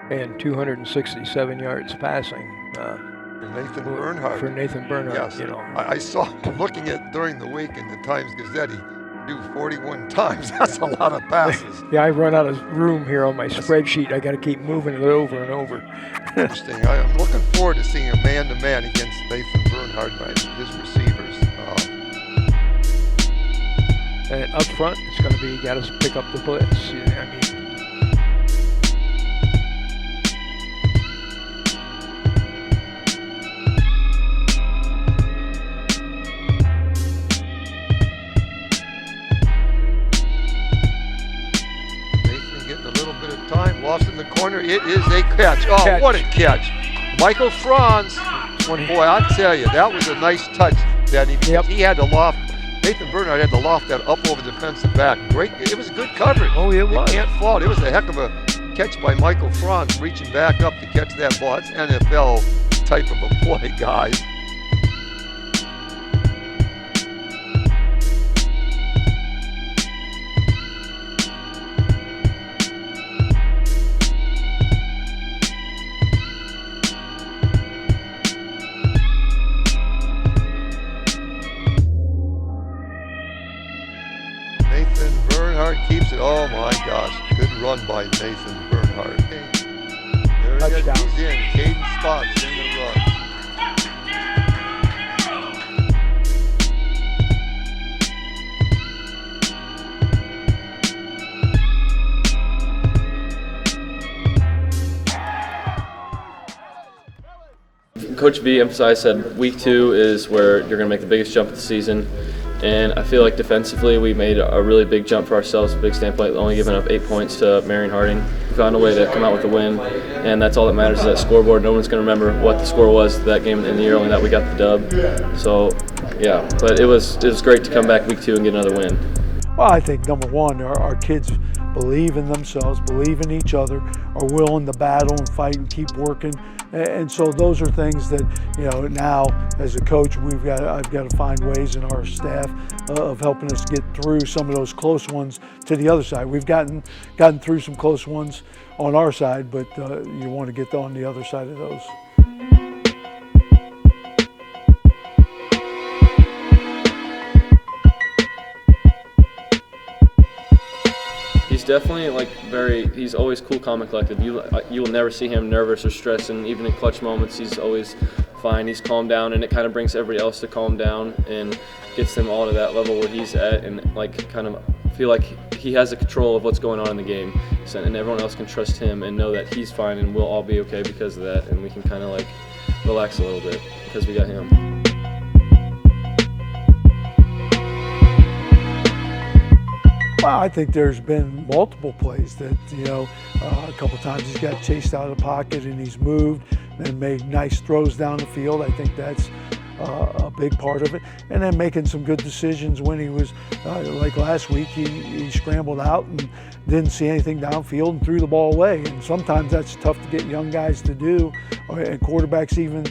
and 267 yards passing. Nathan Bernhard. For Nathan Bernhard, yes. you know. I saw him looking at during the week in the Times-Gazette, he do 41 times. That's a lot of passes. Yeah, I run out of room here on my spreadsheet. I got to keep moving it over and over. Interesting. I'm looking forward to seeing a man-to-man against Nathan Bernhard and his receivers. And up front, it's going to be, you got to pick up the blitz. I mean, lost in the corner. It is a catch. Oh, what a catch. Michael Franz. Boy, I'll tell you, that was a nice touch that he had to loft. Nathan Bernhard had to loft that up over the defensive back. Great. It was good coverage. Oh, it was. You can't fault. It was a heck of a catch by Michael Franz, reaching back up to catch that ball. That's NFL type of a play, guys. Keeps it. Oh my gosh. Good run by Nathan Bernhard. There he is. He's in. Caden Spots in the run. Coach V emphasized that week 2 is where you're going to make the biggest jump of the season. And I feel like defensively we made a really big jump for ourselves, big standpoint, only giving up 8 points to Marion Harding. We found a way to come out with a win, and that's all that matters is that scoreboard. No one's going to remember what the score was that game in the year, only that we got the dub. So, yeah, but it was great to come back week 2 and get another win. Well, I think number one, our kids believe in themselves, believe in each other, are willing to battle and fight and keep working. And so those are things that, you know, now as a coach, I've got to find ways in our staff of helping us get through some of those close ones to the other side. We've gotten through some close ones on our side, but you want to get on the other side of those. He's definitely he's always cool, calm, and collected. You will never see him nervous or stressed, and even in clutch moments, he's always fine. He's calmed down, and it kind of brings everybody else to calm down and gets them all to that level where he's at, and kind of feel like he has the control of what's going on in the game, and everyone else can trust him and know that he's fine, and we'll all be okay because of that, and we can kind of relax a little bit because we got him. Well, I think there's been multiple plays that, you know, a couple times he's got chased out of the pocket and he's moved and made nice throws down the field. I think that's a big part of it. And then making some good decisions when he was, like last week, he scrambled out and didn't see anything downfield and threw the ball away. And sometimes that's tough to get young guys to do, and quarterbacks, even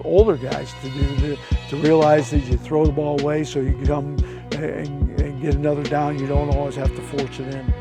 older guys to do, to realize that you throw the ball away so you can come and get another down. You don't always have to force it in.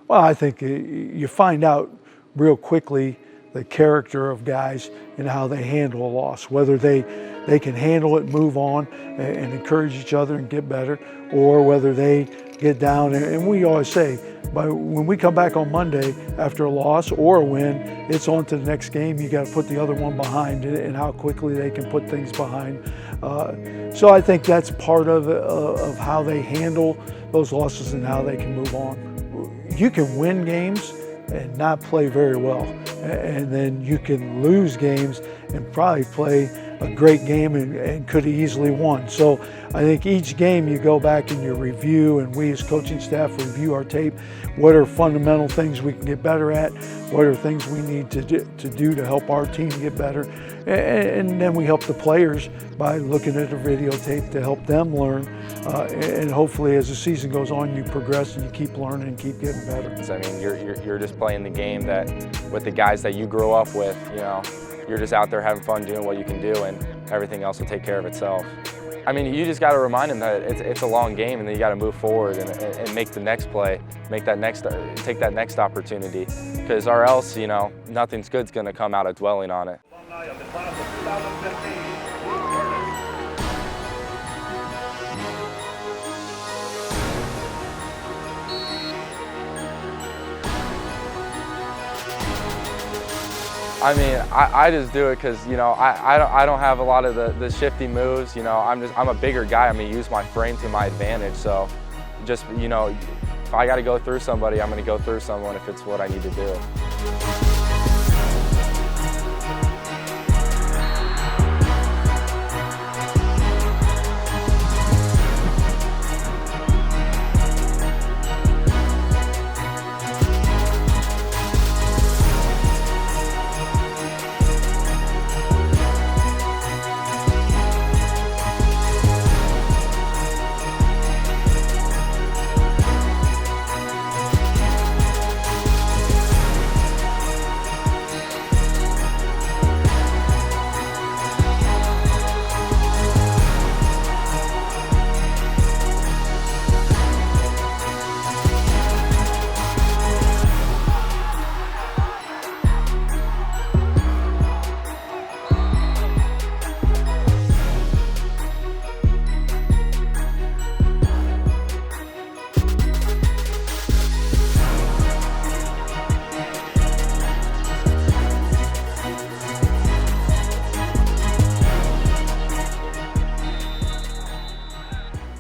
Well, I think you find out real quickly the character of guys and how they handle a loss, whether they can handle it, move on, and encourage each other and get better, or whether they get down. And we always say, when we come back on Monday after a loss or a win, it's on to the next game. You got to put the other one behind, and how quickly they can put things behind. So I think that's part of how they handle those losses and how they can move on. You can win games and not play very well. And then you can lose games and probably play a great game and could have easily won. So I think each game you go back and you review, and we as coaching staff review our tape. What are fundamental things we can get better at? What are things we need to do to help our team get better? And then we help the players by looking at a videotape to help them learn. And hopefully as the season goes on, you progress and you keep learning and keep getting better. I mean, you're just playing the game that with the guys that you grew up with, you know, you're just out there having fun doing what you can do, and everything else will take care of itself. I mean, you just got to remind them that it's a long game, and then you got to move forward and make the next play, take that next opportunity, because or else, you know, nothing's good's going to come out of dwelling on it. I mean, I just do it because, you know, I don't have a lot of the shifty moves. You know, I'm a bigger guy. I'm gonna use my frame to my advantage. So, just, you know, if I got to go through somebody, I'm gonna go through someone if it's what I need to do.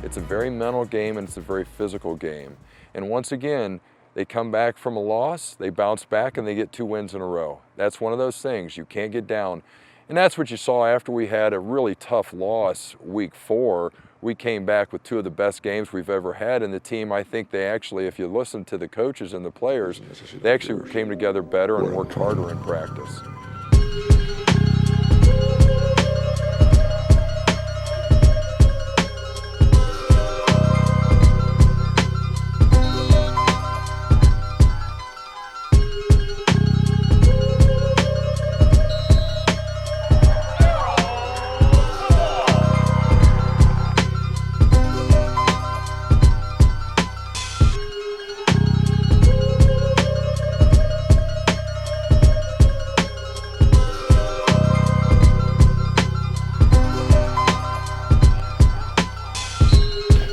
It's a very mental game, and it's a very physical game. And once again, they come back from a loss, they bounce back, and they get 2 wins in a row. That's one of those things. You can't get down. And that's what you saw after we had a really tough loss week 4. We came back with 2 of the best games we've ever had, and the team, I think they actually, if you listen to the coaches and the players, they actually came together better and worked harder in practice.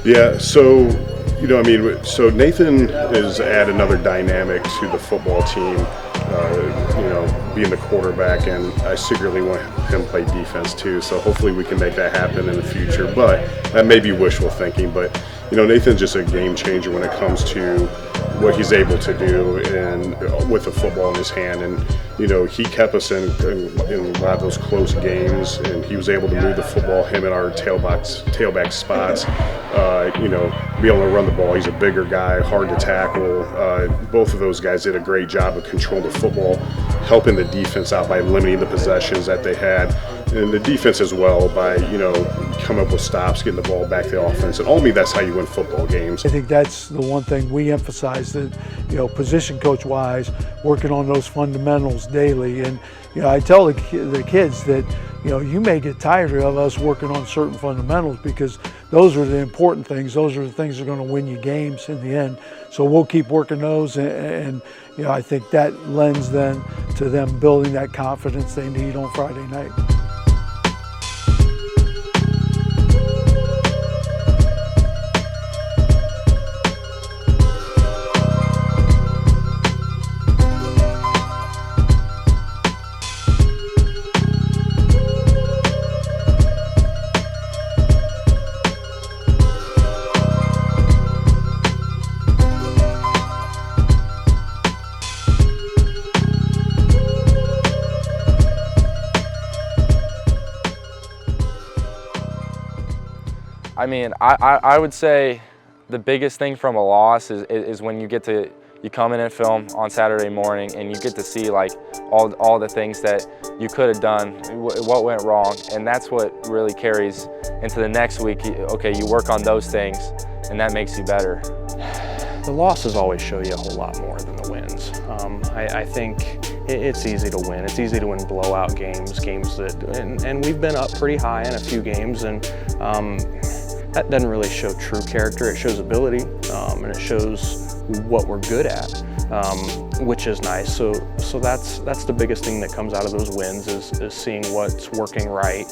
Yeah, so, you know, I mean, so Nathan is add another dynamic to the football team, you know, being the quarterback, and I secretly want him to play defense too, so hopefully we can make that happen in the future, but that may be wishful thinking, but, you know, Nathan's just a game changer when it comes to what he's able to do and with the football in his hand, and, you know, he kept us in a lot of those close games, and he was able to move the football, him in our tailback spots, you know, be able to run the ball. He's a bigger guy, hard to tackle. Both of those guys did a great job of controlling the football, helping the defense out by limiting the possessions that they had, and the defense as well by, you know, coming up with stops, getting the ball back to the offense. And ultimately, that's how you win football games. I think that's the one thing we emphasize, that, you know, position coach-wise, working on those fundamentals daily. And, you know, I tell the kids that, you know, you may get tired of us working on certain fundamentals, because those are the important things. Those are the things that are going to win you games in the end. So we'll keep working those, and you know, I think that lends then to them building that confidence they need on Friday night. I mean, I would say the biggest thing from a loss is when you come in and film on Saturday morning and you get to see like all the things that you could have done, what went wrong, and that's what really carries into the next week. Okay, you work on those things and that makes you better. The losses always show you a whole lot more than the wins. I think it's easy to win. It's easy to win blowout games and we've been up pretty high in a few games, and that doesn't really show true character. It shows ability, and it shows what we're good at, which is nice. So that's the biggest thing that comes out of those wins is seeing what's working right,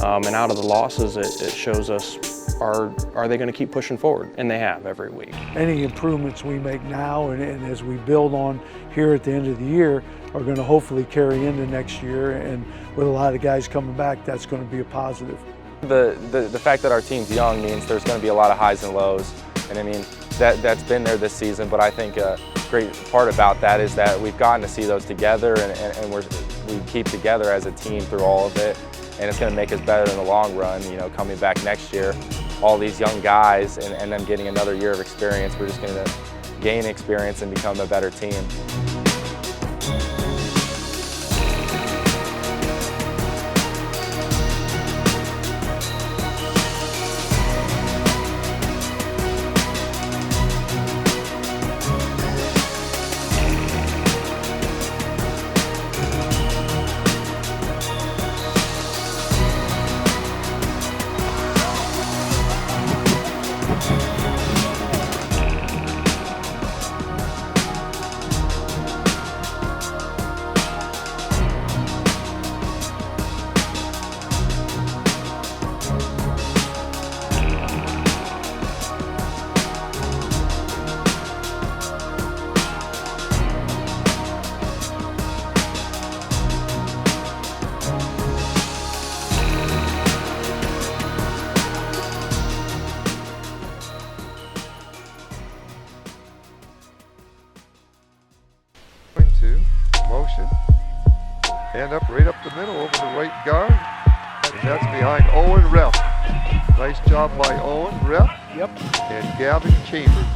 and out of the losses it shows us are they going to keep pushing forward, and they have every week. Any improvements we make now and as we build on here at the end of the year are going to hopefully carry into next year, and with a lot of guys coming back, that's going to be a positive. The fact that our team's young means there's going to be a lot of highs and lows, and I mean that's been there this season, but I think a great part about that is that we've gotten to see those together, and we keep together as a team through all of it, and it's going to make us better in the long run. You know, coming back next year, all these young guys and them getting another year of experience, we're just going to gain experience and become a better team. Motion, hand up right up the middle over the right guard, and that's behind Owen Rep. Nice job by Owen Rep. Yep. And Gavin Chambers.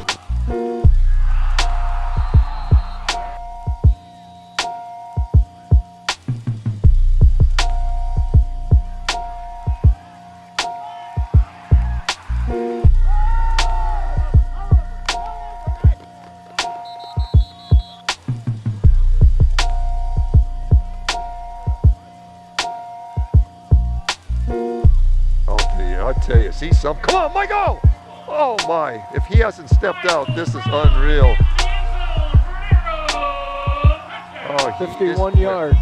I tell you, see some. Come on, Michael! Oh my! If he hasn't stepped out, this is unreal. Oh, 51 yards.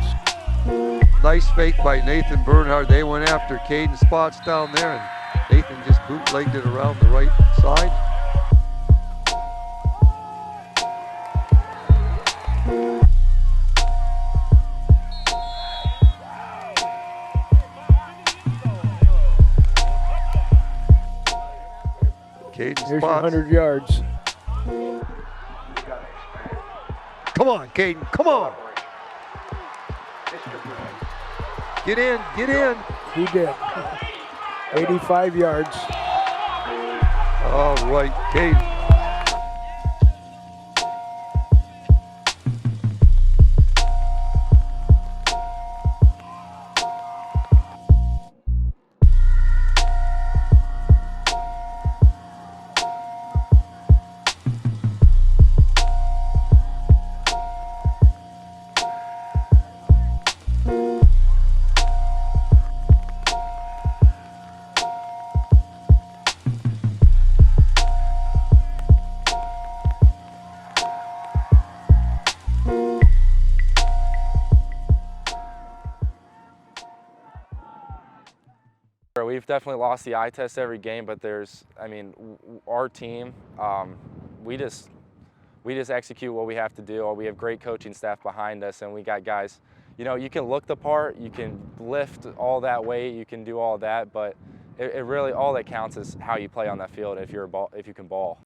Nice fake by Nathan Bernhard. They went after Caden spots down there, and Nathan just bootlegged it around the right side. Caden Here's spots. 100 yards. Come on, Caden, come on. Get in, get in. He did. 85 yards. All right, Caden. We've definitely lost the eye test every game, but our team, we just execute what we have to do. We have great coaching staff behind us, and we got guys, you know, you can look the part, you can lift all that weight, you can do all that, but it really, all that counts is how you play on that field if you can ball.